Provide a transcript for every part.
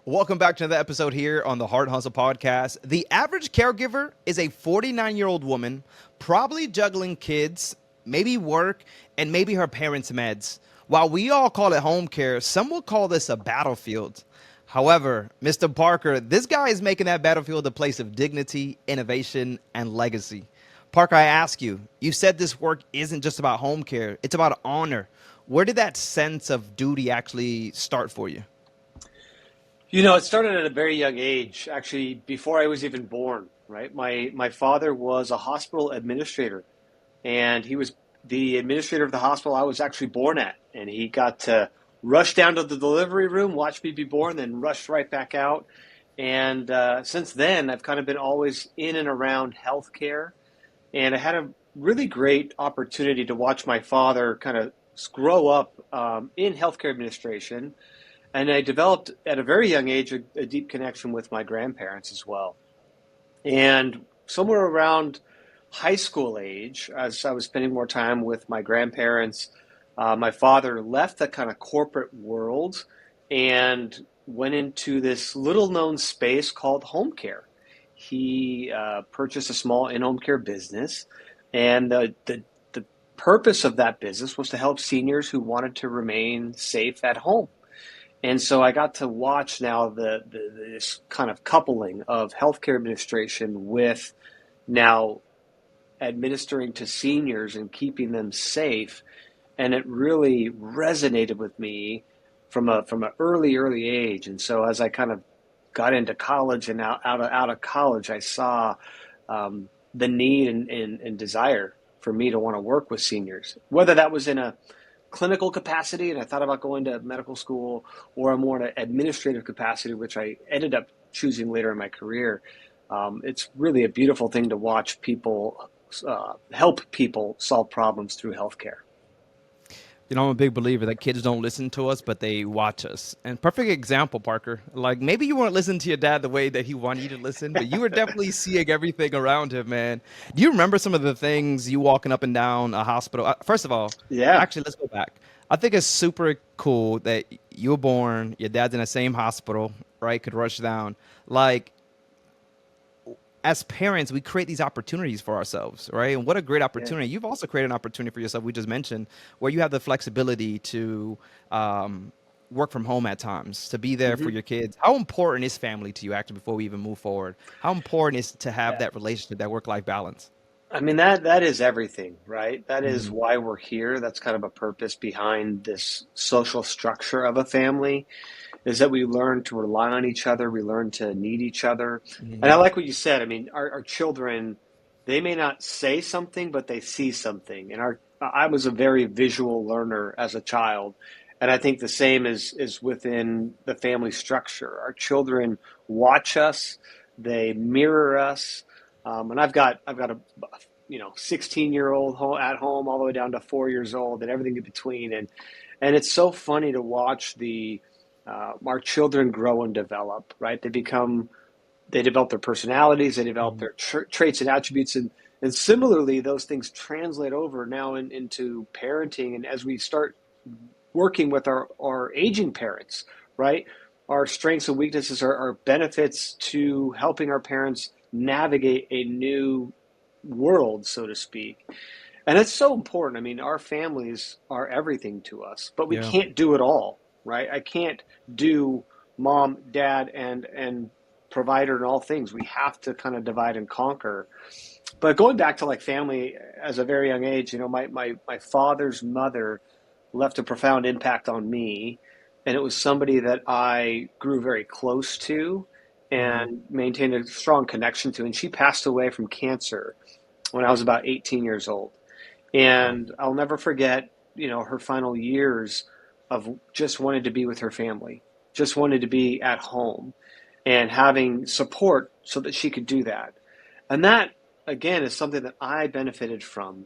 Welcome back to another episode here on the Hart Hustle podcast. The average caregiver is a 49-year-old woman, probably juggling kids, maybe work, and maybe her parents' meds. While we all call it home care, some will call this a battlefield. However, Mr. Parker, this guy is making that battlefield a place of dignity, innovation, and legacy. Parker, I ask you, you said this work isn't just about home care, it's about honor. Where did that sense of duty actually start for you? It started at a very young age, actually, before I was even born, right? My father was a hospital administrator, and he was the administrator of the hospital I was actually born at. And he got to rush down to the delivery room, watch me be born, then rush right back out. And since then, I've kind of been always in and around healthcare. And I had a really great opportunity to watch my father kind of grow up in healthcare administration, and I developed at a very young age a deep connection with my grandparents as well. And somewhere around high school age, as I was spending more time with my grandparents, my father left the kind of corporate world and went into this little known space called home care. He purchased a small in-home care business, and the purpose of that business was to help seniors who wanted to remain safe at home. And so I got to watch now this kind of coupling of healthcare administration with now administering to seniors and keeping them safe. And it really resonated with me from an early age. And so as I kind of got into college and out of college, I saw the need and desire for me to want to work with seniors, whether that was in a clinical capacity, and I thought about going to medical school, or a more administrative capacity, which I ended up choosing later in my career. It's really a beautiful thing to watch people help people solve problems through healthcare. You know, I'm a big believer that kids don't listen to us, but they watch us. And perfect example, Parker. Like maybe you weren't listening to your dad the way that he wanted you to listen, but you were definitely seeing everything around him, man. Do you remember some of the things you walking up and down a hospital? First of all, Yeah, actually, let's go back. I think it's super cool that you were born, your dad's in the same hospital, right? Could rush down. Like as parents, we create these opportunities for ourselves, right? And what a great yeah. opportunity. You've also created an opportunity for yourself, we just mentioned, where you have the flexibility to work from home at times, to be there for hmm your kids. How important is family to you, actually, before we even move forward? How important is to have Yeah. that relationship, that work life balance? I mean that is everything, right? That is Mm-hmm. why we're here. That's kind of a purpose behind this social structure of a family, is that we learn to rely on each other, we learn to need each other. And I Mm-hmm. like what you said. I mean, our children, they may not say something, but they see something. And I was a very visual learner as a child. And I think the same is within the family structure. Our children watch us, they mirror us. And I've got a 16-year-old at home all the way down to 4 years old and everything in between. And it's so funny to watch the our children grow and develop, right? They develop their personalities, they develop their traits and attributes, and similarly, those things translate over now into parenting. And as we start working with our aging parents, right? Our strengths and weaknesses are benefits to helping our parents navigate a new world, so to speak. And it's so important. I mean, our families are everything to us, but we Yeah. can't do it all, right? I can't do mom, dad, and provider and all things. We have to kind of divide and conquer. But going back to like family as a very young age, my father's mother left a profound impact on me. And it was somebody that I grew very close to Mm-hmm. and maintained a strong connection to. And she passed away from cancer when I was about 18 years old. Wow. And I'll never forget, her final years of just wanted to be with her family, just wanted to be at home and having support so that she could do that. And that, again, is something that I benefited from.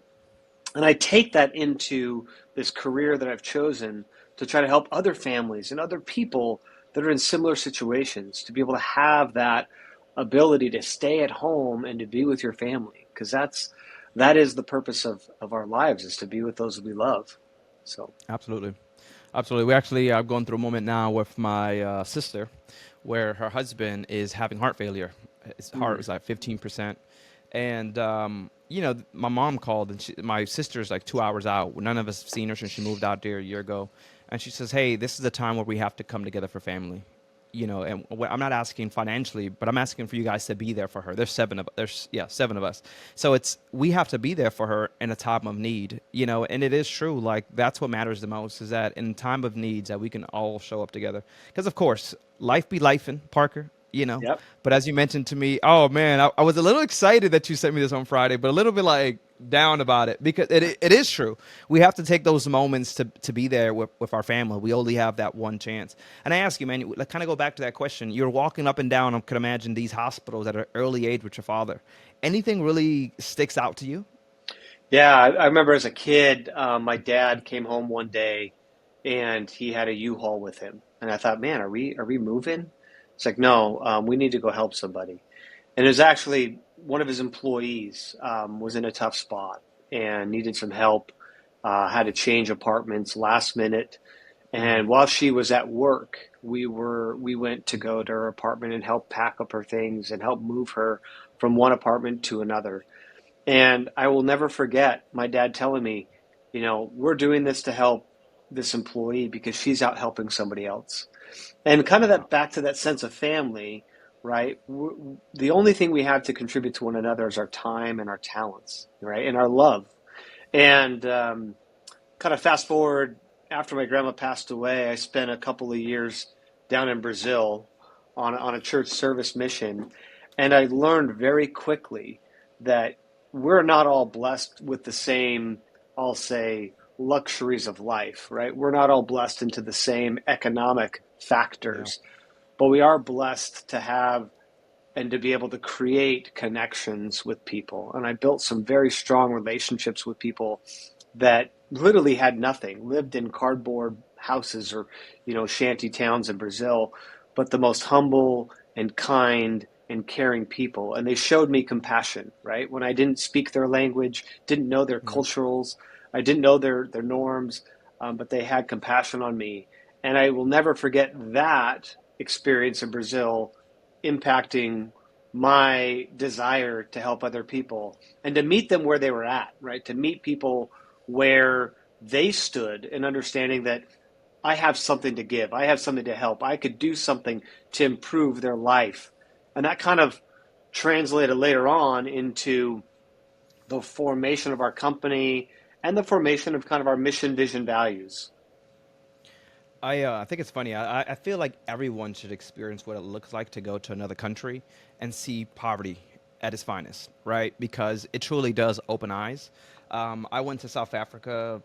And I take that into this career that I've chosen to try to help other families and other people that are in similar situations to be able to have that ability to stay at home and to be with your family, because that is the purpose of our lives, is to be with those we love. So Absolutely. Absolutely. We actually are going through a moment now with my sister where her husband is having heart failure. His heart Mm. is like 15%. And, my mom called and my sister's like 2 hours out. None of us have seen her since she moved out there a year ago. And she says, hey, this is the time where we have to come together for family. And I'm not asking financially, but I'm asking for you guys to be there for her. There's 7 of us. So we have to be there for her in a time of need, and it is true. Like that's what matters the most is that in time of needs that we can all show up together. Because of course, life be lifing, Parker. Yep. But as you mentioned to me, oh man, I was a little excited that you sent me this on Friday, but a little bit like down about it because it is true. We have to take those moments to be there with our family. We only have that one chance. And I ask you, man, like, kind of go back to that question. You're walking up and down, I could imagine, these hospitals at an early age with your father. Anything really sticks out to you? Yeah, I remember as a kid, my dad came home one day and he had a U-Haul with him. And I thought, man, are we moving? It's like, no, we need to go help somebody. And it was actually one of his employees was in a tough spot and needed some help, had to change apartments last minute. Mm, And while she was at work, we went to go to her apartment and help pack up her things and help move her from one apartment to another. And I will never forget my dad telling me, we're doing this to help this employee because she's out helping somebody else. And kind of wow. that back to that sense of family, right? The only thing we have to contribute to one another is our time and our talents, right? And our love. And kind of fast forward after my grandma passed away, I spent a couple of years down in Brazil on a church service mission. And I learned very quickly that we're not all blessed with the same, I'll say, luxuries of life, right? We're not all blessed into the same economic Yeah. factors, but we are blessed to have and to be able to create connections with people. And I built some very strong relationships with people that literally had nothing, lived in cardboard houses or, shanty towns in Brazil, but the most humble and kind and caring people. And they showed me compassion, right? When I didn't speak their language, didn't know their Yeah. culturals, I didn't know their norms, but they had compassion on me. And I will never forget that experience in Brazil impacting my desire to help other people and to meet them where they were at, right? To meet people where they stood and understanding that I have something to give, I have something to help, I could do something to improve their life. And that kind of translated later on into the formation of our company and the formation of kind of our mission, vision, values. I think it's funny. I feel like everyone should experience what it looks like to go to another country and see poverty at its finest, right? Because it truly does open eyes. I went to South Africa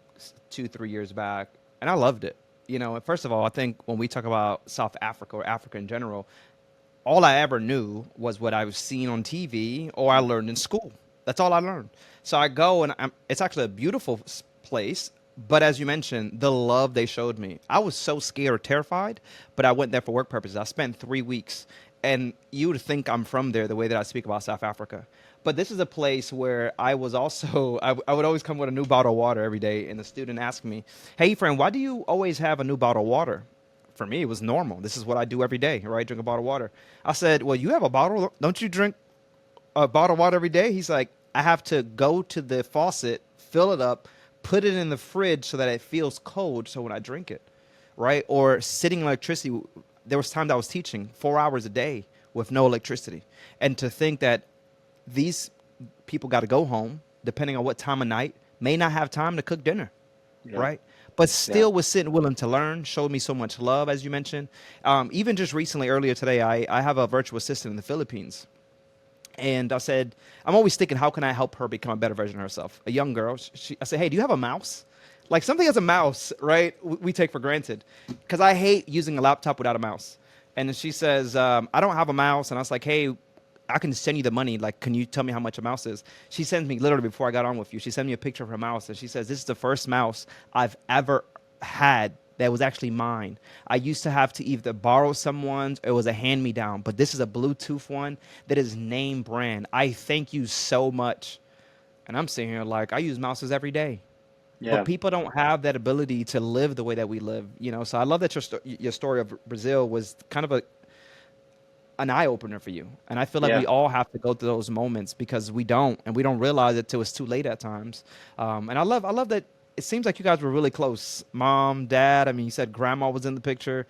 2, 3 years back, and I loved it. First of all, I think when we talk about South Africa or Africa in general, all I ever knew was what I was seeing on TV or I learned in school. That's all I learned. So I go and it's actually a beautiful place. But as you mentioned, the love they showed me, I was so scared or terrified, but I went there for work purposes. I spent 3 weeks, and you would think I'm from there the way that I speak about South Africa. But this is a place where I was also, I would always come with a new bottle of water every day, and the student asked me, hey, friend, why do you always have a new bottle of water? For me, it was normal. This is what I do every day, right? Drink a bottle of water. I said, well, you have a bottle. Don't you drink a bottle of water every day? He's like, I have to go to the faucet, fill it up, put it in the fridge so that it feels cold so when I drink it, right? Or sitting in electricity. There was times I was teaching 4 hours a day with no electricity. And to think that these people got to go home, depending on what time of night, may not have time to cook dinner, Yeah. right? But Yeah. still was sitting willing to learn, showed me so much love, as you mentioned. Even just recently, earlier today, I have a virtual assistant in the Philippines. And I said, I'm always thinking, how can I help her become a better version of herself? A young girl. I said, hey, do you have a mouse? Like something as a mouse, right? We take for granted. Because I hate using a laptop without a mouse. And then she says, I don't have a mouse. And I was like, hey, I can send you the money. Like, can you tell me how much a mouse is? She sends me, literally before I got on with you, she sent me a picture of her mouse. And she says, this is the first mouse I've ever had that was actually mine. I used to have to either borrow someone's, or it was a hand me down, but this is a Bluetooth one that is name brand. I thank you so much. And I'm sitting here like, I use mouses every day. Yeah. but people don't have that ability to live the way that we live. So I love that your story of Brazil was kind of an eye opener for you, and I feel like Yeah. we all have to go through those moments because we don't, and we don't realize it till it's too late at times. And I love that. It seems like you guys were really close, mom, dad. I mean, you said grandma was in the picture.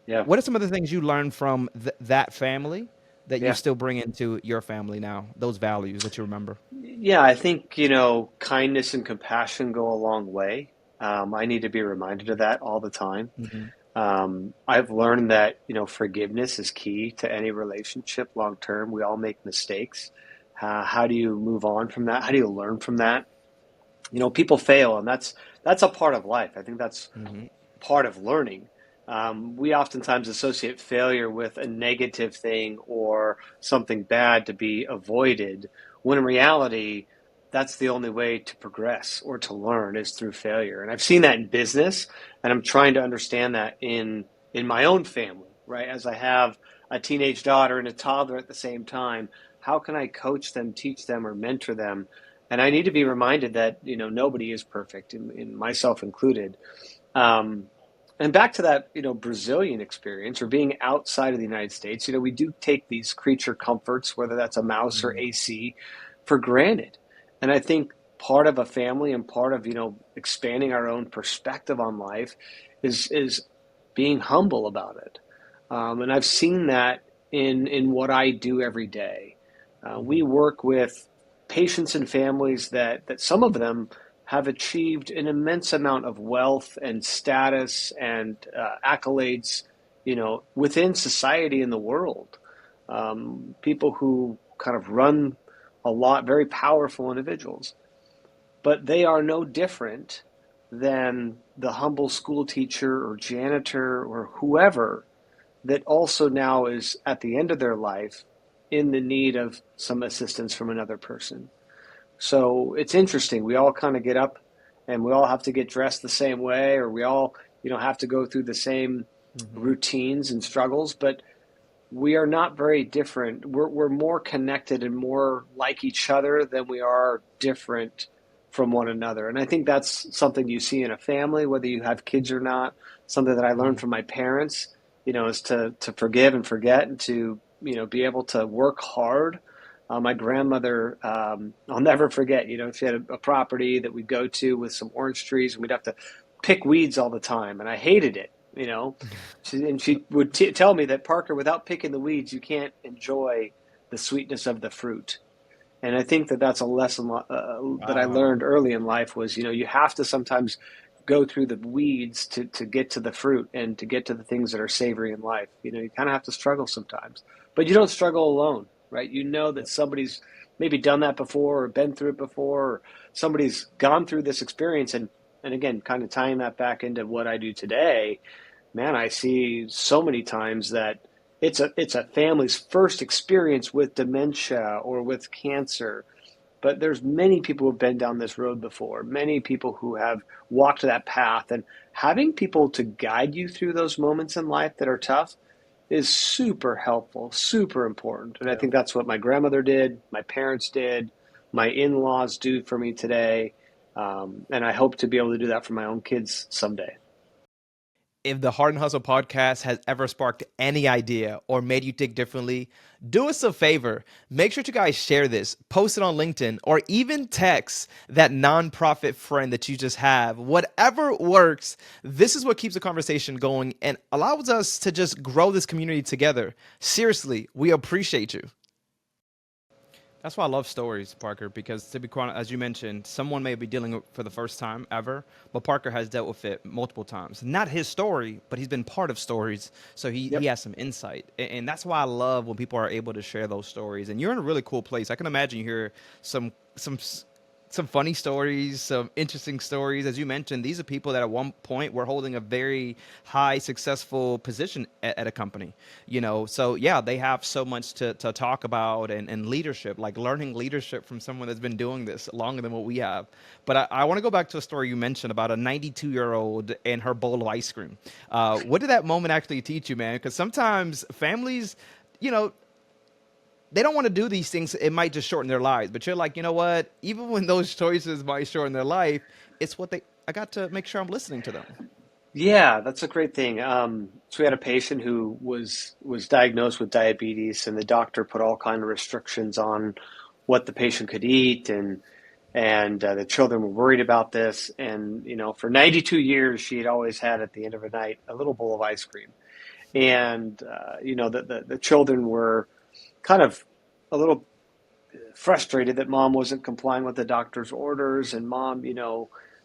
Yeah. What are some of the things you learned from that family that you Yeah. still bring into your family now? Those values that you remember. Yeah, I think, kindness and compassion go a long way. I need to be reminded of that all the time. Hmm. I've learned that, forgiveness is key to any relationship long term. We all make mistakes. How do you move on from that? How do you learn from that? People fail, and that's a part of life. I think that's Hmm. part of learning. We oftentimes associate failure with a negative thing or something bad to be avoided, when in reality, that's the only way to progress or to learn is through failure. And I've seen that in business, and I'm trying to understand that in my own family, right? As I have a teenage daughter and a toddler at the same time, how can I coach them, teach them, or mentor them? And I need to be reminded that nobody is perfect, in myself included. Um, and back to that, Brazilian experience or being outside of the United States, we do take these creature comforts, whether that's a mouse or AC, for granted. And I think part of a family and part of, expanding our own perspective on life is being humble about it. And I've seen that in what I do every day. We Hmm. work with patients and families that some of them have achieved an immense amount of wealth and status and accolades, within society and the world. People who kind of run a lot, very powerful individuals, but they are no different than the humble school teacher or janitor or whoever that also now is at the end of their life in the need of some assistance from another person. So it's interesting. We all kind of get up and we all have to get dressed the same way, or we all, have to go through the same Hmm. routines and struggles, but we are not very different. We're more connected and more like each other than we are different from one another. And I think that's something you see in a family, whether you have kids or not. Something that I learned from my parents, is to forgive and forget and to, be able to work hard. My grandmother, I'll never forget, she had a property that we'd go to with some orange trees, and we'd have to pick weeds all the time. And I hated it, and she would tell me that, Parker, without picking the weeds, you can't enjoy the sweetness of the fruit. And I think that that's a lesson that I Wow. learned early in life was, you have to sometimes go through the weeds to get to the fruit and to get to the things that are savory in life. You kind of have to struggle sometimes, but you don't struggle alone, right? You know that somebody's maybe done that before or been through it before, or somebody's gone through this experience. And again, kind of tying that back into what I do today, man, I see so many times that it's a family's first experience with dementia or with cancer, but there's many people who've been down this road before, many people who have walked that path, and having people to guide you through those moments in life that are tough is super helpful, super important. And I Yeah. think that's what my grandmother did, my parents did, my in-laws do for me today. And I hope to be able to do that for my own kids someday. If the Heart and Hustle podcast has ever sparked any idea or made you think differently, do us a favor. Make sure you guys share this, post it on LinkedIn, or even text that nonprofit friend that you just have. Whatever works, this is what keeps the conversation going and allows us to just grow this community together. Seriously, we appreciate you. That's why I love stories, Parker, because to be quite, as you mentioned, someone may be dealing with for the first time ever, but Parker has dealt with it multiple times. Not his story, but he's been part of stories, so he Yep. has some insight. And that's why I love when people are able to share those stories. And you're in a really cool place. I can imagine you hear some some funny stories, some interesting stories. As you mentioned, these are people that at one point were holding a very high, successful position at a company. So yeah, they have so much to talk about and leadership, like learning leadership from someone that's been doing this longer than what we have. But I want to go back to a story you mentioned about a 92-year-old and her bowl of ice cream. What did that moment actually teach you, man? Because sometimes families, you know, they don't want to do these things. It might just shorten their lives. But you're like, you know what? Even when those choices might shorten their life, it's what they. I got to make sure I'm listening to them. Yeah, that's a great thing. So we had a patient who was diagnosed with diabetes, and the doctor put all kind of restrictions on what the patient could eat, and the children were worried about this. And for 92 years, she had always had at the end of the night a little bowl of ice cream, and the children were kind of a little frustrated that mom wasn't complying with the doctor's orders, and mom,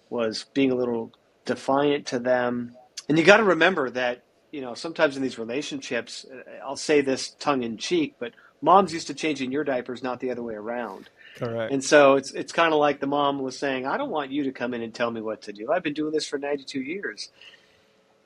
was being a little defiant to them. And you got to remember that, sometimes in these relationships, I'll say this tongue in cheek, but mom's used to changing your diapers, not the other way around. Correct. And so it's kind of like the mom was saying, I don't want you to come in and tell me what to do. I've been doing this for 92 years.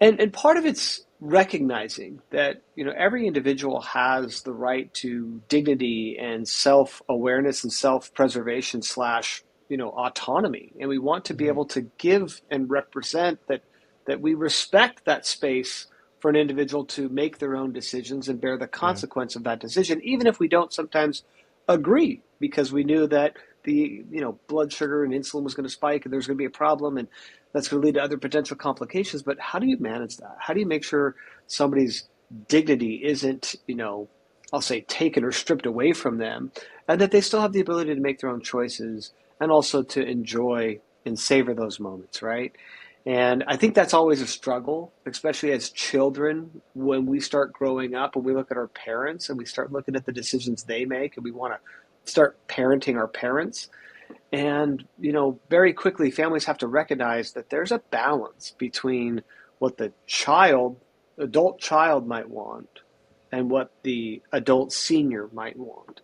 And part of it's recognizing that every individual has the right to dignity and self-awareness and self-preservation slash autonomy, and we want to be Mm-hmm. able to give and represent that we respect that space for an individual to make their own decisions and bear the Yeah. consequence of that decision, even if we don't sometimes agree, because we knew that the blood sugar and insulin was going to spike and there's going to be a problem, and that's going to lead to other potential complications. But how do you manage that? How do you make sure somebody's dignity isn't, I'll say, taken or stripped away from them, and that they still have the ability to make their own choices and also to enjoy and savor those moments, right? And I think that's always a struggle, especially as children, when we start growing up and we look at our parents and we start looking at the decisions they make, and we want to start parenting our parents. And, very quickly, families have to recognize that there's a balance between what the adult child might want and what the adult senior might want.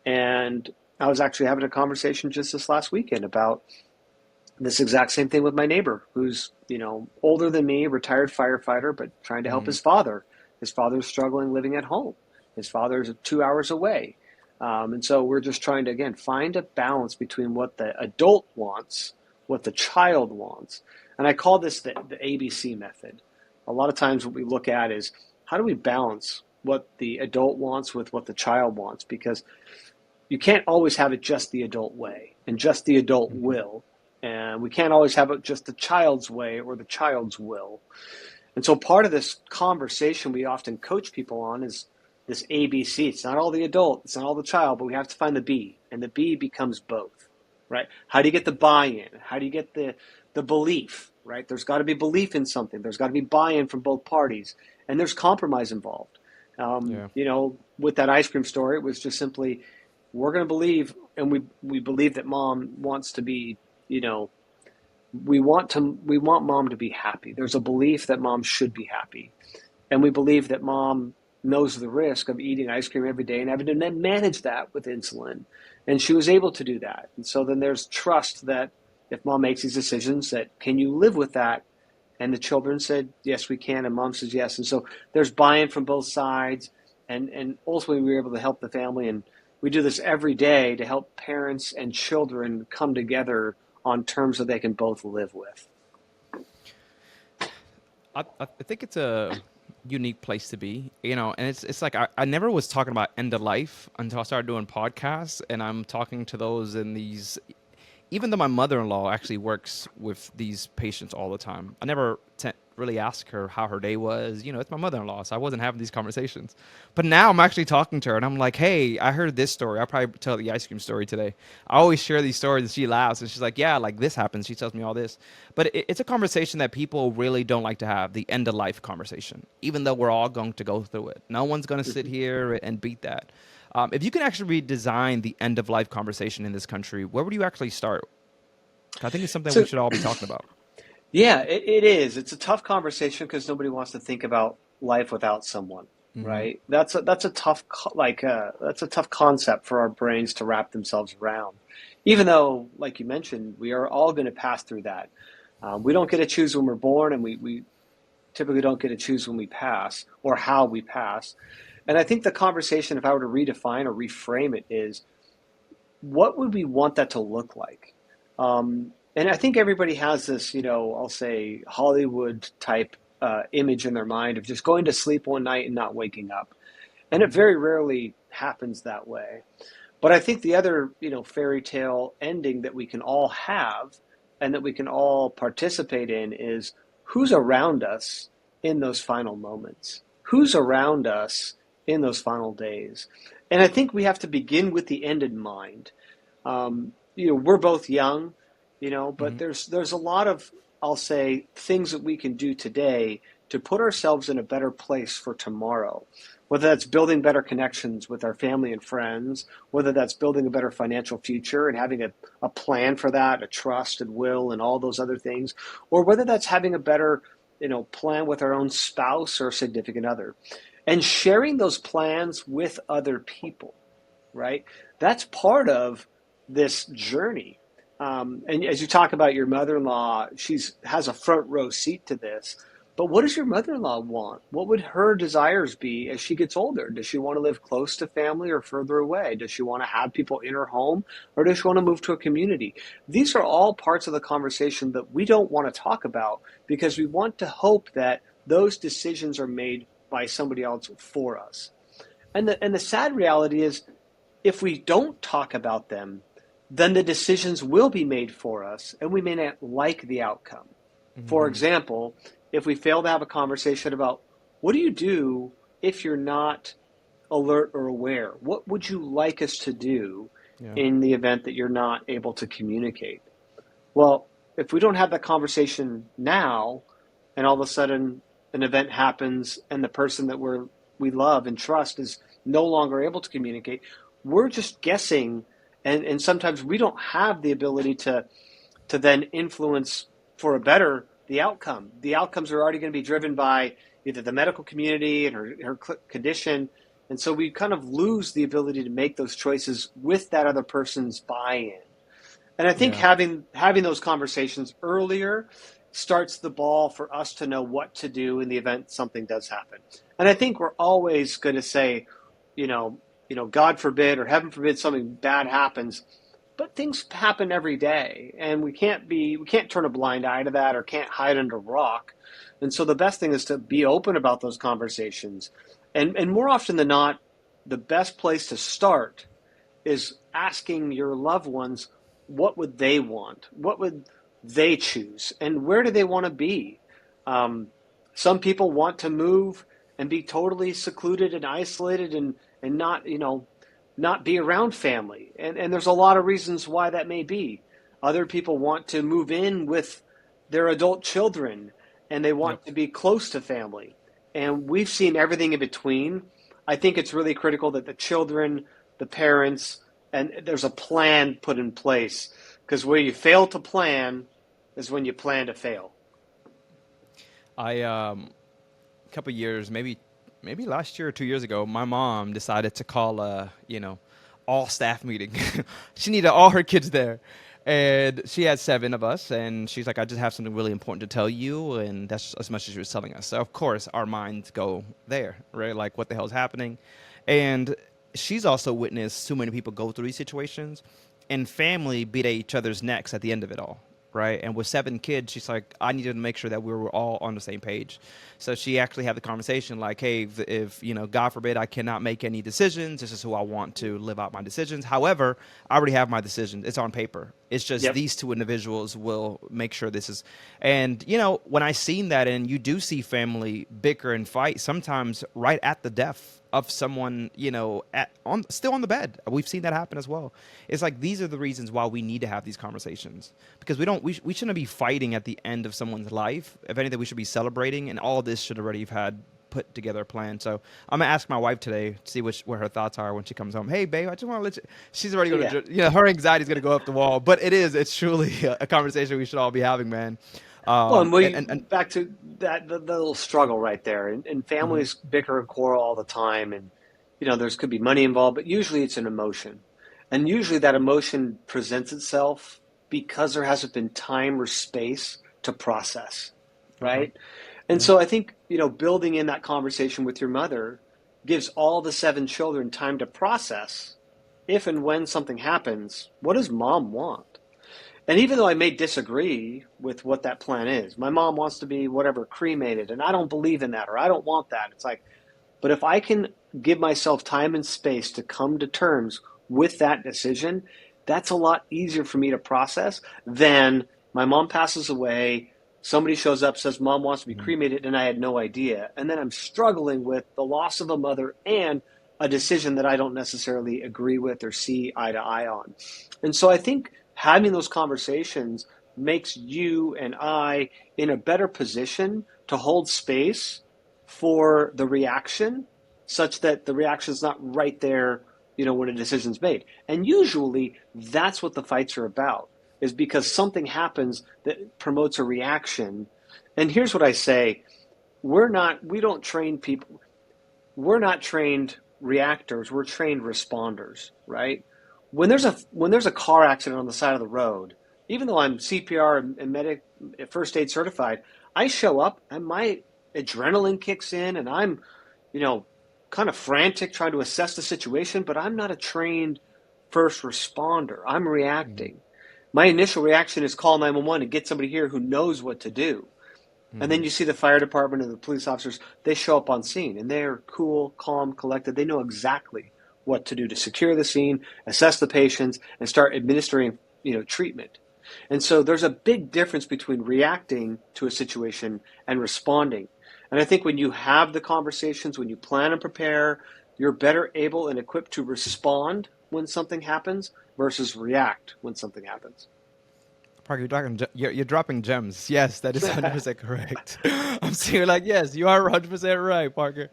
And I was actually having a conversation just this last weekend about this exact same thing with my neighbor who's, older than me, retired firefighter, but trying to help Mm-hmm. his father. His father's struggling living at home. His father's 2 hours away. And so we're just trying to, again, find a balance between what the adult wants, what the child wants. And I call this the ABC method. A lot of times what we look at is how do we balance what the adult wants with what the child wants? Because you can't always have it just the adult way and just the adult Mm-hmm. will. And we can't always have it just the child's way or the child's will. And so part of this conversation we often coach people on is this ABC. It's not all the adult, it's not all the child, but we have to find the B. And the B becomes both, right? How do you get the buy-in? How do you get the belief, right? There's got to be belief in something. There's got to be buy-in from both parties. And there's compromise involved. Yeah. With that ice cream story, it was just simply, we're going to believe, and we believe that mom wants to be, we want mom to be happy. There's a belief that mom should be happy, and we believe that mom knows the risk of eating ice cream every day and having to then manage that with insulin, and she was able to do that. And so then there's trust that if mom makes these decisions, that can you live with that? And the children said yes, we can, and mom says yes. And so there's buy-in from both sides, and ultimately we were able to help the family. And we do this every day to help parents and children come together on terms that they can both live with. I think it's a unique place to be, and it's like I never was talking about end of life until I started doing podcasts, and I'm talking to those in these. Even though my mother-in-law actually works with these patients all the time, I never really ask her how her day was. It's my mother-in-law, so I wasn't having these conversations. But now I'm actually talking to her, and I'm like, hey, I heard this story. I'll probably tell the ice cream story today. I always share these stories, and she laughs, and she's like, yeah, like this happens. She tells me all this. But it's a conversation that people really don't like to have, the end-of-life conversation, even though we're all going to go through it. No one's going to sit here and beat that. If you can actually redesign the end of life conversation in this country, where would you actually start? I think it's something we So should all be talking about. yeah, it is. It's a tough conversation because nobody wants to think about life without someone, Hmm. right? That's a tough that's a tough concept for our brains to wrap themselves around. Even though, like you mentioned, we are all going to pass through that. We don't get to choose when we're born, and we typically don't get to choose when we pass or how we pass. And I think the conversation, if I were to redefine or reframe it, is what would we want that to look like? And I think everybody has this, I'll say Hollywood type image in their mind of just going to sleep one night and not waking up. And it very rarely happens that way. But I think the other, fairy tale ending that we can all have and that we can all participate in is who's around us in those final moments? Who's around us in those final days? And I think we have to begin with the end in mind. We're both young, but Hmm. there's a lot of, I'll say, things that we can do today to put ourselves in a better place for tomorrow. Whether that's building better connections with our family and friends, whether that's building a better financial future and having a plan for that, a trust and will and all those other things, or whether that's having a better, plan with our own spouse or significant other. And sharing those plans with other people, right? That's part of this journey. And as you talk about your mother-in-law, she's has a front row seat to this. But what does your mother-in-law want? What would her desires be as she gets older? Does she want to live close to family or further away? Does she want to have people in her home or does she want to move to a community? These are all parts of the conversation that we don't want to talk about because we want to hope that those decisions are made by somebody else for us. And the sad reality is if we don't talk about them, then the decisions will be made for us and we may not like the outcome. For Hmm. example, if we fail to have a conversation about what do you do if you're not alert or aware? What would you like us to do Yeah. in the event that you're not able to communicate? Well, if we don't have that conversation now, and all of a sudden an event happens and the person that we love and trust is no longer able to communicate, we're just guessing, and sometimes we don't have the ability to then influence for a better the outcome. The outcomes are already going to be driven by either the medical community and her condition. And so we kind of lose the ability to make those choices with that other person's buy-in. And I think Yeah. having those conversations earlier starts the ball for us to know what to do in the event something does happen. And I think we're always going to say, God forbid or heaven forbid something bad happens, but things happen every day, and we can't turn a blind eye to that or can't hide under a rock. And so the best thing is to be open about those conversations. And more often than not, the best place to start is asking your loved ones what would they want, what would they choose, and where do they want to be. Um, some people want to move and be totally secluded and isolated and not not be around family, and there's a lot of reasons why that may be. Other people want to move in with their adult children and they Yep. want to be close to family, and we've seen everything in between. I think it's really critical that the children, the parents, and there's a plan put in place because where you fail to plan is when you plan to fail. I a couple years, maybe last year or 2 years ago, my mom decided to call a all staff meeting. She needed all her kids there, and she had seven of us. And she's like, "I just have something really important to tell you," and that's as much as she was telling us. So of course our minds go there, right? Like, what the hell is happening? And she's also witnessed so many people go through these situations, and family beat at each other's necks at the end of it all, right? And with seven kids, she's like, I needed to make sure that we were all on the same page. So she actually had the conversation like, hey, if God forbid, I cannot make any decisions, this is who I want to live out my decisions. However, I already have my decision. It's on paper. It's just Yep. these two individuals will make sure this is. And, when I seen that, and you do see family bicker and fight sometimes right at the death of someone, still on the bed. We've seen that happen as well. It's like these are the reasons why we need to have these conversations, because we shouldn't be fighting at the end of someone's life. If anything, we should be celebrating, and all this should already have had put together a plan. So I'm gonna ask my wife today to see what her thoughts are when she comes home. Hey, babe, I just want to let you. She's already Yeah. gonna, her anxiety is gonna go up the wall. But it's truly a conversation we should all be having, man. Well, and And back to that the little struggle right there, and mhm. families bicker and quarrel all the time, and there's could be money involved, but usually it's an emotion, and usually that emotion presents itself because there hasn't been time or space to process, Uh-huh. right? And Yeah. so I think building in that conversation with your mother gives all the seven children time to process if and when something happens. What does mom want? And even though I may disagree with what that plan is, my mom wants to be whatever cremated, and I don't believe in that or I don't want that. It's like, but if I can give myself time and space to come to terms with that decision, that's a lot easier for me to process than my mom passes away, somebody shows up, says mom wants to be Mhm. cremated, and I had no idea. And then I'm struggling with the loss of a mother and a decision that I don't necessarily agree with or see eye to eye on. And so I think having those conversations makes you and I in a better position to hold space for the reaction such that the reaction is not right there, when a decision's made. And usually that's what the fights are about, is because something happens that promotes a reaction. And here's what I say, we don't train people, we're not trained reactors, we're trained responders, right? When there's a car accident on the side of the road, even though I'm CPR and medic first aid certified, I show up and my adrenaline kicks in and I'm, you know, kind of frantic trying to assess the situation, but I'm not a trained first responder. I'm Mhm. reacting. My initial reaction is call 911 and get somebody here who knows what to do. And then Mhm. you see the fire department and the police officers, they show up on scene and they're cool, calm, collected. They know exactly what to do to secure the scene, assess the patients, and start administering, treatment. And so there's a big difference between reacting to a situation and responding. And I think when you have the conversations, when you plan and prepare, you're better able and equipped to respond when something happens versus react when something happens. Parker, you're dropping gems. Yes, that is 100% correct. I'm seeing like, yes, you are 100% right, Parker.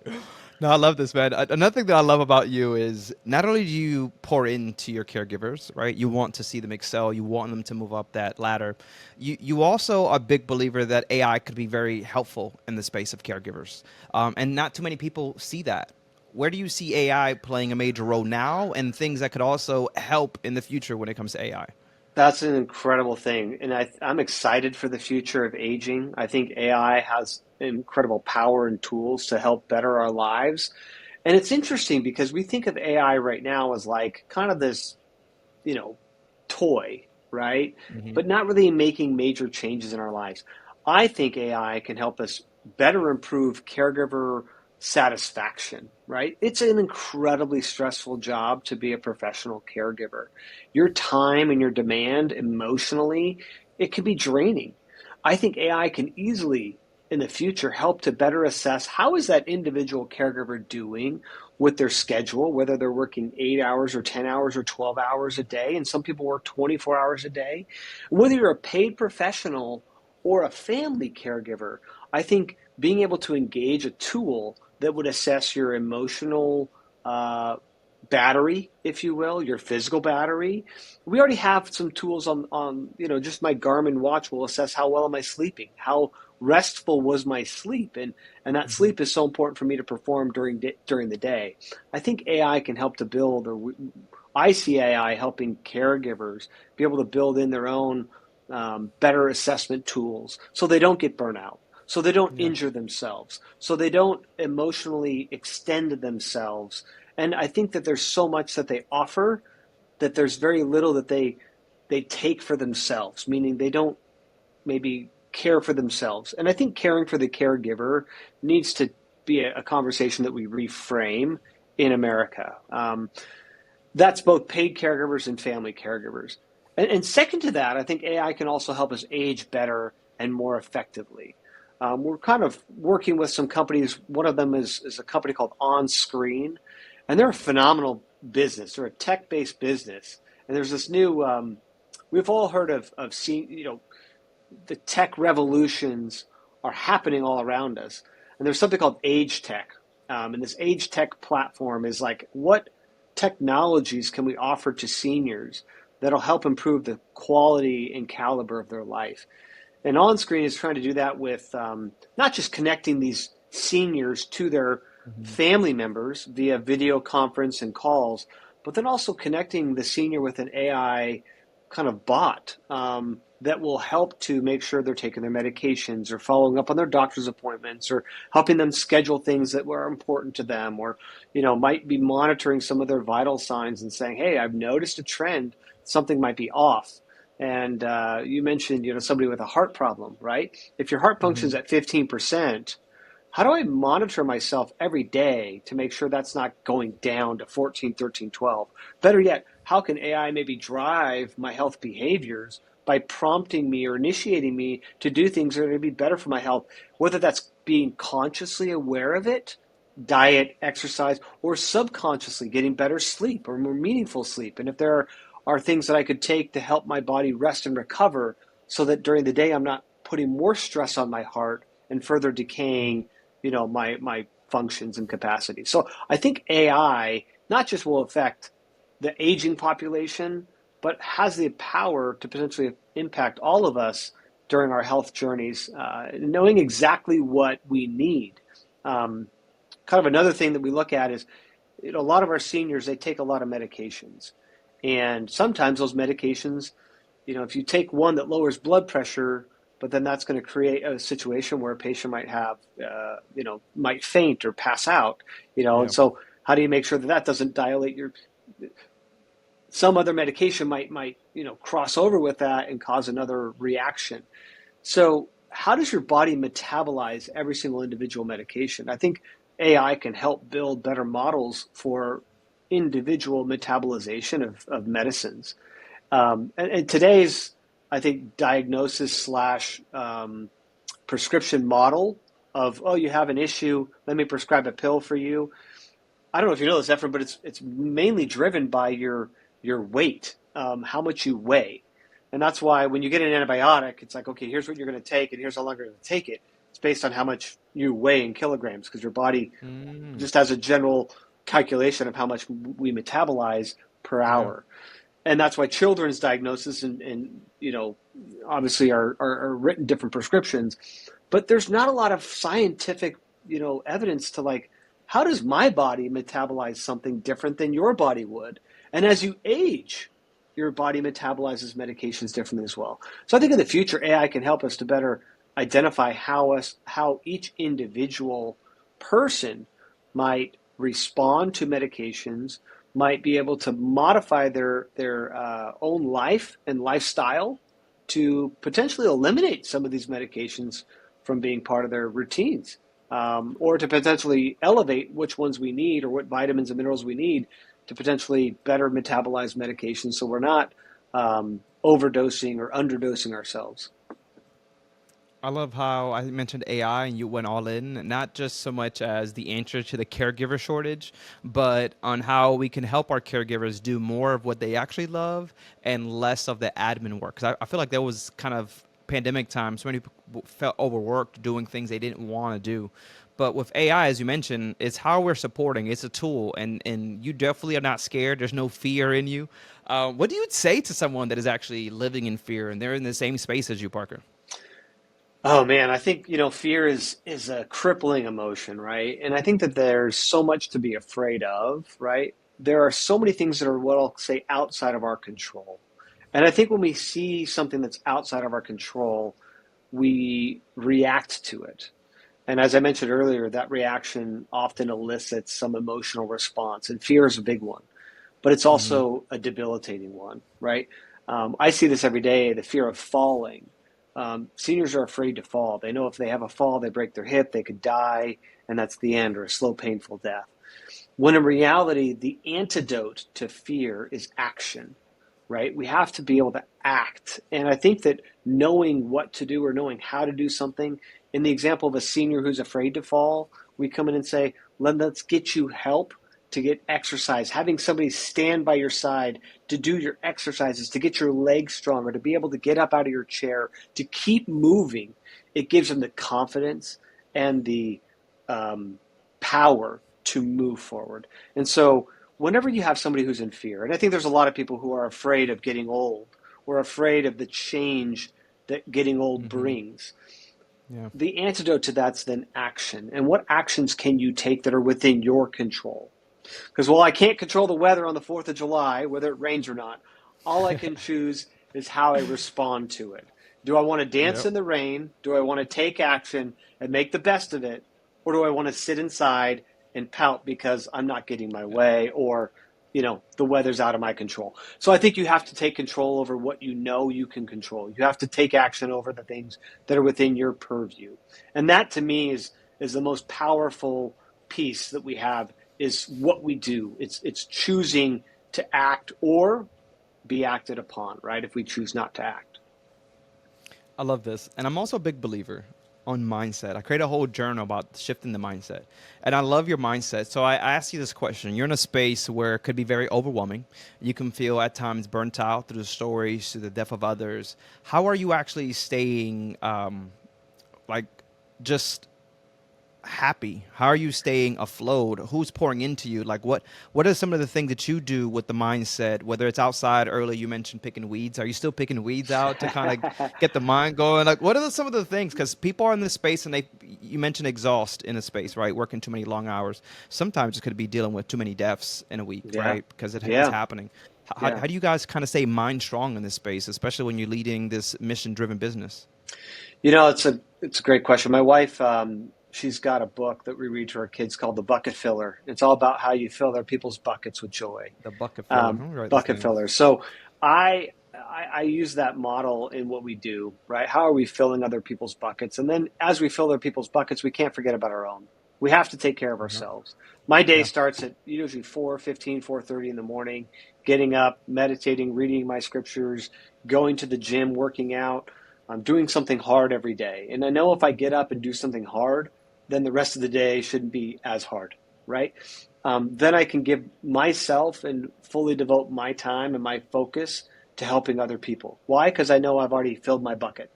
No, I love this, man. Another thing that I love about you is not only do you pour into your caregivers, right? You want to see them excel. You want them to move up that ladder. You also are a big believer that AI could be very helpful in the space of caregivers, and not too many people see that. Where do you see AI playing a major role now, and things that could also help in the future when it comes to AI? That's an incredible thing. And I'm excited for the future of aging. I think AI has incredible power and tools to help better our lives. And it's interesting because we think of AI right now as like kind of this, you know, toy, right? Hmm. But not really making major changes in our lives. I think AI can help us better improve caregiver satisfaction, right? It's an incredibly stressful job to be a professional caregiver. Your time and your demand emotionally, it can be draining. I think AI can easily in the future help to better assess how is that individual caregiver doing with their schedule, whether they're working 8 hours or 10 hours or 12 hours a day. And some people work 24 hours a day. Whether you're a paid professional or a family caregiver, I think being able to engage a tool that would assess your emotional uh, battery, if you will, your physical battery. We already have some tools on just my Garmin watch will assess how well am I sleeping, how restful was my sleep, and that Hmm. sleep is so important for me to perform during the day. I think AI can help to build, I see AI helping caregivers be able to build in their own better assessment tools so they don't get burnout, so they don't Yeah. injure themselves, so they don't emotionally extend themselves. And I think that there's so much that they offer that there's very little that they take for themselves, meaning they don't maybe care for themselves. And I think caring for the caregiver needs to be a conversation that we reframe in America. That's both paid caregivers and family caregivers. And second to that, I think AI can also help us age better and more effectively. We're kind of working with some companies. One of them is a company called On Screen, and they're a phenomenal business. They're a tech-based business, and there's this new. We've all heard of seeing, the tech revolutions are happening all around us. And there's something called age tech. And this age tech platform is like, what technologies can we offer to seniors that'll help improve the quality and caliber of their life? And On Screen is trying to do that with not just connecting these seniors to their Hmm. family members via video conference and calls, but then also connecting the senior with an AI kind of bot that will help to make sure they're taking their medications or following up on their doctor's appointments or helping them schedule things that were important to them or might be monitoring some of their vital signs and saying, hey, I've noticed a trend, something might be off. And you mentioned, somebody with a heart problem, right? If your heart Hmm. functions at 15%, how do I monitor myself every day to make sure that's not going down to 14, 13, 12? Better yet, how can AI maybe drive my health behaviors by prompting me or initiating me to do things that are going to be better for my health, whether that's being consciously aware of it, diet, exercise, or subconsciously getting better sleep or more meaningful sleep. And if there are things that I could take to help my body rest and recover so that during the day I'm not putting more stress on my heart and further decaying, my functions and capacities. So I think AI not just will affect the aging population, but has the power to potentially impact all of us during our health journeys, knowing exactly what we need. Kind of another thing that we look at is, a lot of our seniors, they take a lot of medications. And sometimes those medications, if you take one that lowers blood pressure, but then that's going to create a situation where a patient might have, might faint or pass out, and Yeah. so how do you make sure that that doesn't dilate some other medication might, cross over with that and cause another reaction. So how does your body metabolize every single individual medication? I think AI can help build better models for individual metabolization of medicines. And today's, I think, diagnosis slash prescription model of, oh, you have an issue, let me prescribe a pill for you. I don't know if you know this, Efrain, but it's mainly driven by your weight, how much you weigh. And that's why when you get an antibiotic, it's like, okay, here's what you're going to take, and here's how long you're going to take it. It's based on how much you weigh in kilograms, because your body Mm, just has a general calculation of how much we metabolize per yeah. hour. And that's why children's diagnosis and obviously are written different prescriptions, but there's not a lot of scientific evidence to, like, how does my body metabolize something different than your body would? And as you age, your body metabolizes medications differently as well. So I think in the future, AI can help us to better identify how each individual person might respond to medications, might be able to modify their own life and lifestyle to potentially eliminate some of these medications from being part of their routines, or to potentially elevate which ones we need or what vitamins and minerals we need to potentially better metabolize medications so we're not overdosing or underdosing ourselves. I love how I mentioned AI and you went all in, not just so much as the answer to the caregiver shortage, but on how we can help our caregivers do more of what they actually love and less of the admin work. Because I feel like there was kind of pandemic time, so many people felt overworked doing things they didn't want to do. But with AI, as you mentioned, it's how we're supporting. It's a tool, and you definitely are not scared. There's no fear in you. What do you say to someone that is actually living in fear and they're in the same space as you, Parker? Oh man, I think fear is a crippling emotion, right? And I think that there's so much to be afraid of, right? There are so many things that are what I'll say outside of our control. And I think when we see something that's outside of our control, we react to it. And as I mentioned earlier, that reaction often elicits some emotional response, and fear is a big one, but it's Mm-hmm. also a debilitating one, right? I see this every day, the fear of falling. Seniors are afraid to fall. They know if they have a fall, they break their hip, they could die, and that's the end, or a slow, painful death. When in reality, the antidote to fear is action, right? We have to be able to act. And I think that knowing what to do or knowing how to do something, in the example of a senior who's afraid to fall, we come in and say, let's get you help to get exercise. Having somebody stand by your side to do your exercises, to get your legs stronger, to be able to get up out of your chair, to keep moving, it gives them the confidence and the power to move forward. And so whenever you have somebody who's in fear, and I think there's a lot of people who are afraid of getting old or afraid of the change that getting old Mm-hmm. brings, Yeah. the antidote to that's then action. And what actions can you take that are within your control? Because while I can't control the weather on the 4th of July, whether it rains or not, all I can choose is how I respond to it. Do I want to dance Yep. in the rain? Do I want to take action and make the best of it? Or do I want to sit inside and pout because I'm not getting my way, or the weather's out of my control? So I think you have to take control over what you know you can control. You have to take action over the things that are within your purview. And that to me is is the most powerful piece that we have, is what we do. It's choosing to act or be acted upon, right? If we choose not to act. I love this. And I'm also a big believer on mindset. I create a whole journal about shifting the mindset. And I love your mindset. So I ask you this question. You're in a space where it could be very overwhelming. You can feel at times burnt out through the stories, through the death of others. How are you actually staying like just happy? How are you staying afloat? Who's pouring into you? Like what are some of the things that you do with the mindset, whether it's outside? Earlier you mentioned picking weeds. Are you still picking weeds out to kind of get the mind going? Like what are some of the things? Because people are in this space and you mentioned exhaust in a space, right? Working too many long hours. Sometimes it could be dealing with too many deaths in a week, Yeah. right? Because it's Yeah. happening. Yeah. How do you guys kind of stay mind strong in this space, especially when you're leading this mission driven business? It's a great question. My wife, she's got a book that we read to our kids called The Bucket Filler. It's all about how you fill other people's buckets with joy. The bucket filler. I'm gonna write this Bucket down. filler. So I use that model in what we do, right? How are we filling other people's buckets? And then as we fill other people's buckets, we can't forget about our own. We have to take care of Uh-huh. ourselves. My day Yeah. starts at usually 4:15, 4:30 in the morning, getting up, meditating, reading my scriptures, going to the gym, working out. I'm doing something hard every day. And I know if I get up and do something hard, then the rest of the day shouldn't be as hard, right? Then I can give myself and fully devote my time and my focus to helping other people. Why? Because I know I've already filled my bucket.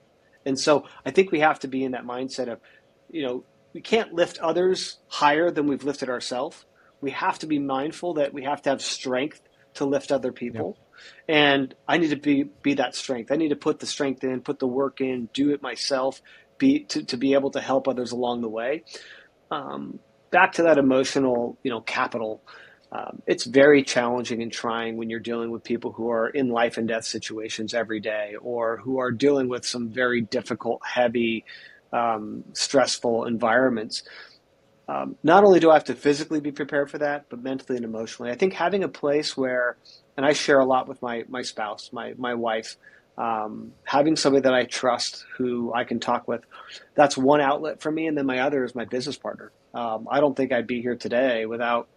And so I think we have to be in that mindset of, we can't lift others higher than we've lifted ourselves. We have to be mindful that we have to have strength to lift other Yeah. people. And I need to be that strength. I need to put the strength in, put the work in, do it myself, to be able to help others along the way. Back to that emotional, capital. It's very challenging and trying when you're dealing with people who are in life and death situations every day, or who are dealing with some very difficult, heavy, stressful environments. Not only do I have to physically be prepared for that, but mentally and emotionally. I think having a place where, and I share a lot with my spouse, my wife, having somebody that I trust who I can talk with, that's one outlet for me. And then my other is my business partner. I don't think I'd be here today without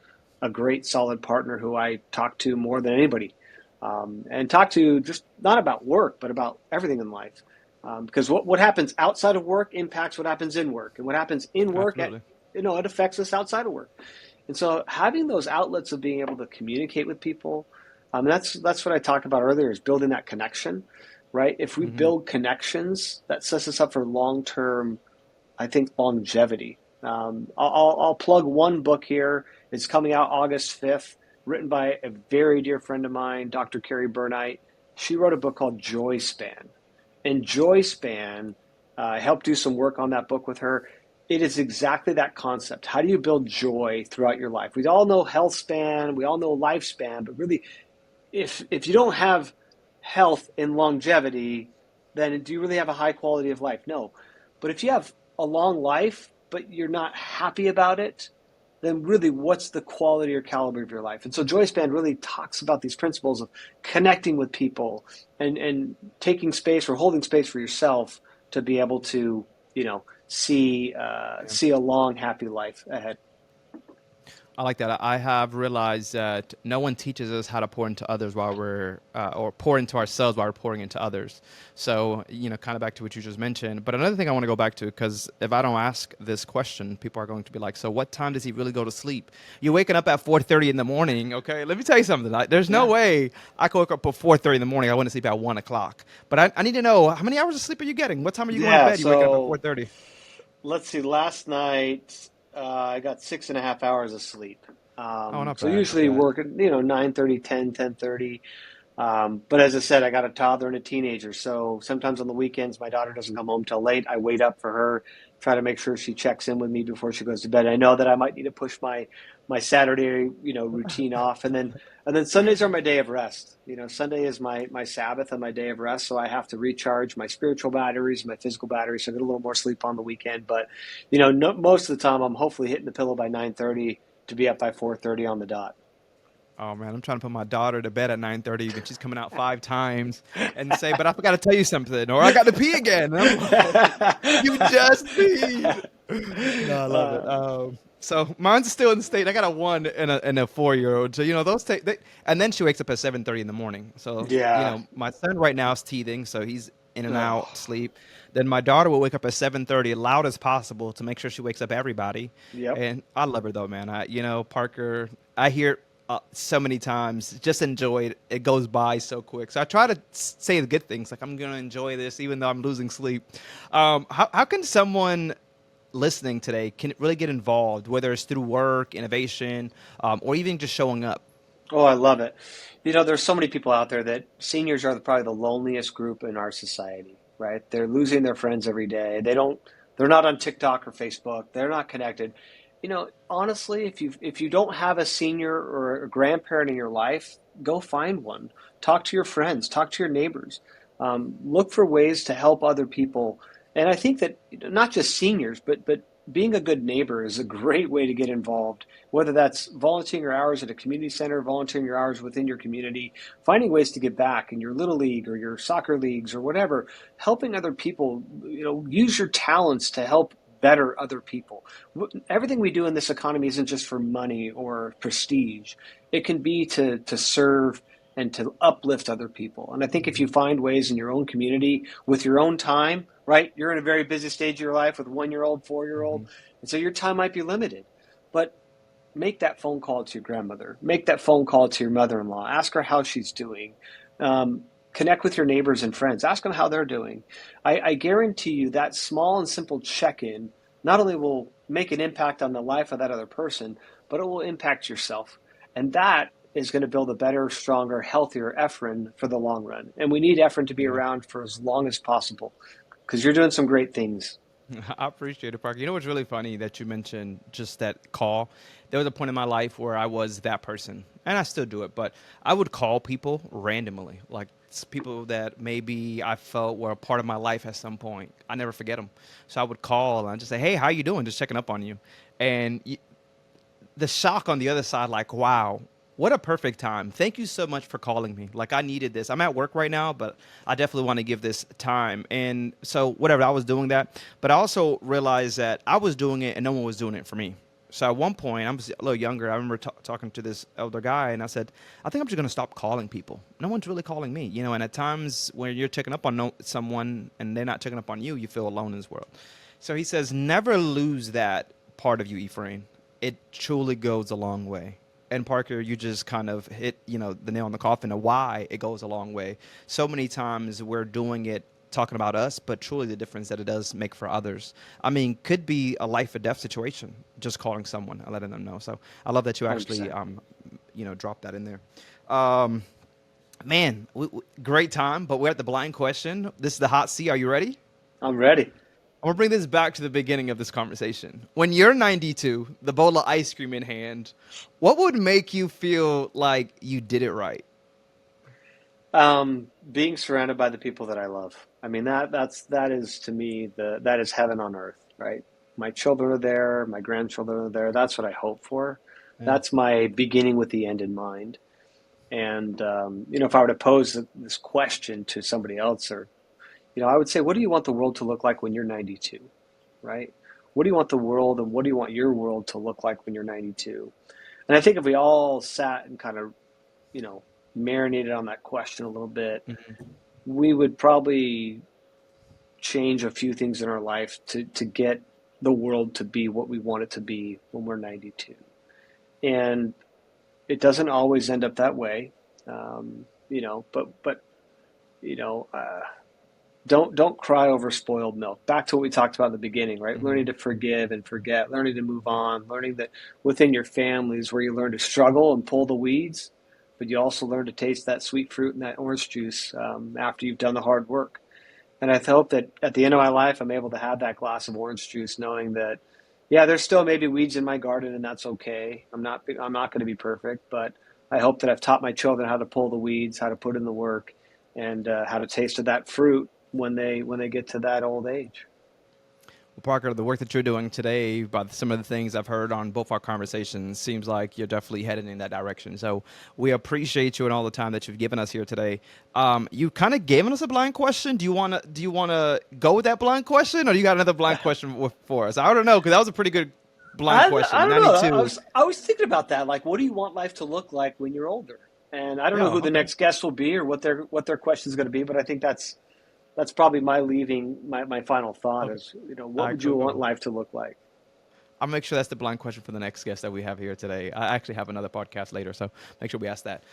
a great solid partner who I talk to more than anybody, and talk to just not about work, but about everything in life. Because what happens outside of work impacts what happens in work, and what happens in work, Absolutely. it affects us outside of work. And so having those outlets of being able to communicate with people, that's what I talked about earlier, is building that connection, right? If we Hmm. build connections, that sets us up for long-term, I think, longevity. I'll plug one book here. It's coming out August 5th, written by a very dear friend of mine, Dr. Carrie Burnite. She wrote a book called Joy Span. And Joy Span, I helped do some work on that book with her. It is exactly that concept. How do you build joy throughout your life? We all know health span, we all know lifespan, but really, if you don't have health and longevity, then do you really have a high quality of life? No. But if you have a long life, but you're not happy about it, then really what's the quality or caliber of your life? And so Joyspan really talks about these principles of connecting with people, and taking space or holding space for yourself to be able to, see Yeah. see a long, happy life ahead. I like that. I have realized that no one teaches us how to pour into others while we're, or pour into ourselves while we're pouring into others. So, kind of back to what you just mentioned. But another thing I want to go back to, because if I don't ask this question, people are going to be like, so what time does he really go to sleep? You're waking up at 4:30 in the morning. Okay. Let me tell you something. There's no Yeah. way I could wake up at 4:30 in the morning. I wouldn't sleep at 1 o'clock. But I need to know, how many hours of sleep are you getting? What time are you going to Yeah. bed? You wake up at So 4:30. let's see. Last night, I got 6.5 hours of sleep. Oh, not So bad. Not usually bad. work at 9:30, 10:30. But as I said, I got a toddler and a teenager. So sometimes on the weekends, my daughter doesn't come home till late. I wait up for her, try to make sure she checks in with me before she goes to bed. I know that I might need to push my Saturday, routine off, and then Sundays are my day of rest. Sunday is my Sabbath and my day of rest. So I have to recharge my spiritual batteries, my physical batteries. So I get a little more sleep on the weekend. But no, most of the time, I'm hopefully hitting the pillow by 9:30 to be up by 4:30 on the dot. Oh man, I'm trying to put my daughter to bed at 9:30, but she's coming out 5 times and say, "But I forgot to tell you something," or "I got to pee again." And I'm like, "You just peed." No, I love it. Uh, So mine's still in the state. I got a 1 and a 4-year-old. So those take. And then she wakes up at 7:30 in the morning. So yeah. my son right now is teething, so he's in and Oh, out sleep. Then my daughter will wake up at 7:30, loud as possible, to make sure she wakes up everybody. yep. And I love her though, man. Parker. I hear it so many times. Just enjoy it. It goes by so quick. So I try to say the good things, like I'm gonna enjoy this, even though I'm losing sleep. How can someone listening today can really get involved, whether it's through work, innovation, or even just showing up? Oh, I love it. There's so many people out there that seniors are probably the loneliest group in our society, right? They're losing their friends every day. They're not on TikTok or Facebook. They're not connected. Honestly, if you don't have a senior or a grandparent in your life, go find one. Talk to your friends, talk to your neighbors. Look for ways to help other people. And I think that not just seniors, but being a good neighbor is a great way to get involved, whether that's volunteering your hours at a community center, volunteering your hours within your community, finding ways to give back in your little league or your soccer leagues or whatever, helping other people, use your talents to help better other people. Everything we do in this economy isn't just for money or prestige. It can be to serve and to uplift other people. And I think if you find ways in your own community with your own time, right? You're in a very busy stage of your life with 1 year old, 4 year old, Mhm. and so your time might be limited. But make that phone call to your grandmother. Make that phone call to your mother-in-law. Ask her how she's doing. Connect with your neighbors and friends. Ask them how they're doing. I guarantee you that small and simple check-in not only will make an impact on the life of that other person, but it will impact yourself. And that is going to build a better, stronger, healthier Efrain for the long run. And we need Efrain to be Yeah. around for as long as possible because you're doing some great things. I appreciate it, Parker. What's really funny that you mentioned just that call. There was a point in my life where I was that person, and I still do it, but I would call people randomly, like people that maybe I felt were a part of my life at some point. I never forget them. So I would call and I'd just say, "Hey, how you doing? Just checking up on you." And the shock on the other side, like, wow, what a perfect time. Thank you so much for calling me. Like, I needed this. I'm at work right now, but I definitely want to give this time. And so, whatever, I was doing that. But I also realized that I was doing it and no one was doing it for me. So at one point, I was a little younger. I remember talking to this elder guy, and I said, I think I'm just going to stop calling people. No one's really calling me. And at times when you're checking up on someone and they're not checking up on you, you feel alone in this world. So he says, never lose that part of you, Efrain. It truly goes a long way. And Parker, you just kind of hit, the nail on the coffin of why it goes a long way. So many times we're doing it talking about us, but truly the difference that it does make for others. I mean, could be a life or death situation, just calling someone and letting them know. So I love that you actually, 100%. drop that in there. Um, Man, great time, but we're at the blind question. This is the hot seat. Are you ready? I'm ready. I'm gonna bring this back to the beginning of this conversation. When you're 92, the bowl of ice cream in hand, what would make you feel like you did it right? Being surrounded by the people that I love. I mean that is to me that is heaven on earth, right? My children are there, my grandchildren are there. That's what I hope for. Yeah. That's my beginning with the end in mind. And if I were to pose this question to somebody else, or I would say, what do you want the world to look like when you're 92, right? What do you want the world, and what do you want your world to look like when you're 92? And I think if we all sat and kind of, you know, marinated on that question a little bit, Mhm. we would probably change a few things in our life to get the world to be what we want it to be when we're 92. And it doesn't always end up that way, but you know, uh, don't cry over spoiled milk. Back to what we talked about in the beginning, right? Learning Mhm. to forgive and forget, learning to move on, learning that within your families where you learn to struggle and pull the weeds, but you also learn to taste that sweet fruit and that orange juice after you've done the hard work. And I hope that at the end of my life, I'm able to have that glass of orange juice, knowing that, yeah, there's still maybe weeds in my garden, and that's okay. I'm not going to be perfect, but I hope that I've taught my children how to pull the weeds, how to put in the work, and how to taste of that fruit when they get to that old age. Well, Parker, the work that you're doing today, by some of the things I've heard on both our conversations, seems like you're definitely headed in that direction. So we appreciate you and all the time that you've given us here today. You kind of given us a blind question. Do you want to go with that blind question, or do you got another blind question for us? I don't know, because that was a pretty good blind question. I And don't I know. need to. I was thinking about that. Like, what do you want life to look like when you're older? And I don't know Yeah. who the Okay. next guest will be or what their question is going to be, but I think that's probably my final thought Okay. is, All what right. would you Cool. want Cool. life to look like? I'll make sure that's the blind question for the next guest that we have here today. I actually have another podcast later, so make sure we ask that.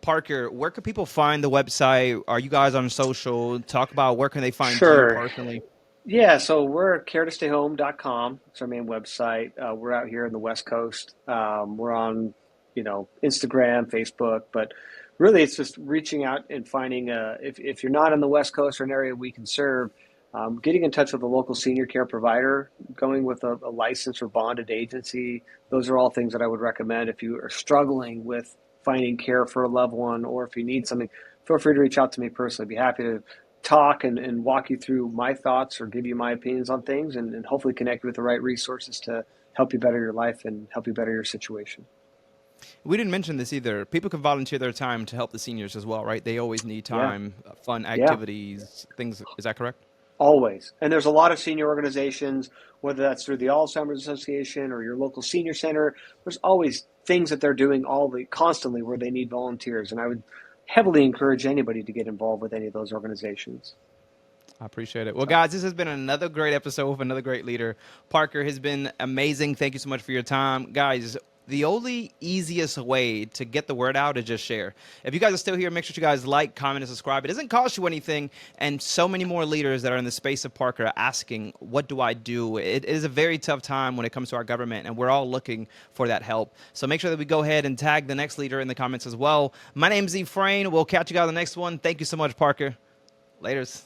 Parker, where can people find the website? Are you guys on social? Talk about where can they find you Sure. personally? Yeah, so we're at caretostayhome.com. It's our main website. We're out here in the West Coast. We're on, Instagram, Facebook, but really it's just reaching out and finding, if you're not in the West Coast or an area we can serve, getting in touch with a local senior care provider, going with a licensed or bonded agency. Those are all things that I would recommend if you are struggling with finding care for a loved one, or if you need something, feel free to reach out to me personally. I'd be happy to talk and walk you through my thoughts or give you my opinions on things, and hopefully connect you with the right resources to help you better your life and help you better your situation. We didn't mention this either. People can volunteer their time to help the seniors as well, right? They always need Yeah, time, fun yeah, activities, things. Is that correct? always. And there's a lot of senior organizations, whether that's through the Alzheimer's Association or your local senior center. There's always things that they're doing constantly where they need volunteers. And I would heavily encourage anybody to get involved with any of those organizations. I appreciate it. Well, So, guys, this has been another great episode with another great leader. Parker has been amazing. Thank you so much for your time. Guys, the only easiest way to get the word out is just share. If you guys are still here, make sure you guys like, comment, and subscribe. It doesn't cost you anything. And so many more leaders that are in the space of Parker are asking, what do I do? It is a very tough time when it comes to our government, and we're all looking for that help. So make sure that we go ahead and tag the next leader in the comments as well. My name's Efrain. We'll catch you guys on the next one. Thank you so much, Parker. Laters.